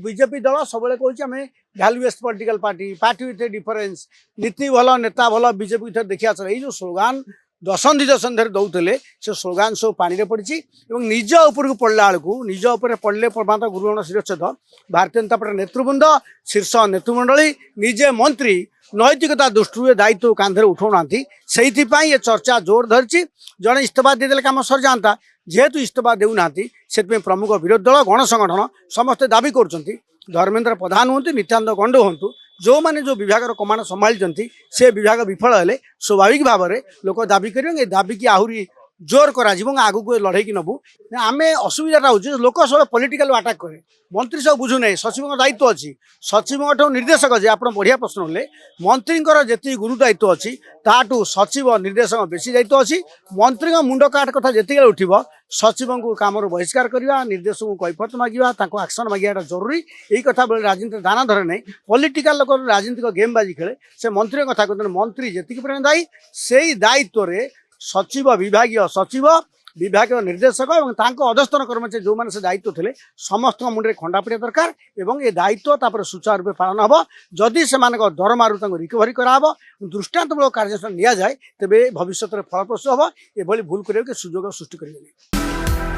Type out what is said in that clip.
BJP दल सब कहे आम value based political party party with difference नीति भल नेता भल बीजेपी भर देखा ये जो स्लोगान दशंधि दशंधि धर दौले से स्लोगान सब पानी में पड़ी निज उपर को पड़ला बेलू निज उपर पड़े प्रमात गुरुगण शिरच्छेद भारतीय जनता पार्टी नेतृवृंद शीर्ष नेतृमंडली निजे मंत्री नैतिकता दृष्टि दायित्व कांधे उठाऊना से ये चर्चा जोर धरी जड़े इस्तीफा देदेले कम सर जाता जेहेतु इस्तीफा देना से प्रमुख विरोधी दल गणसंगठन समस्ते दाबी कर धर्मेन्द्र प्रधान हूँ नित्यानंद गंड हूँ जो मैंने जो विभाग कमांड संभाली से विभाग विफल हेले स्वाभाविक भाव में लोक दाबी करेंगे दाबी की आहरी जोर करा आगू को लड़े की नबू आम असुविधा हो लोक सब पॉलिटिकल अटाक करे मंत्री सब बुझु ना सचिव दायित्व अच्छी सचिव निर्देशक जे आप बढ़िया प्रश्न ले मंत्री जी गुरु दायित्व अच्छी ताठू सचिव निर्देशक बेसी दायित्व अच्छी मंत्री मुंड काट कथा जिते उठब सचिव को कम बहिष्कार करवा निर्देशक को कैफत मांगा एक्शन मांगा जरूरी यही कथा बोले राजनीति दाना धरे नहीं पॉलिटिकल लोक राजनीतिक गेम बाजी खेले से मंत्री कथा कहते मंत्री जी दायी से दायित्व सचिव विभाग सचिव विभाग निर्देशक और अधस्तन कर्मचारी जो मैंने से दायित्व थे समस्त मुंडे खंडा पड़ा दरकार और ये दायित्व सुचारू रूप पालन हम जदि से दरमारू रिकवरी कराव दृष्टांतमूलक कार्यानुष्ठान नि जाए तेज भविष्य में फलप्रसू हम ये भूल करने सुजोग सृष्टि करेंगे।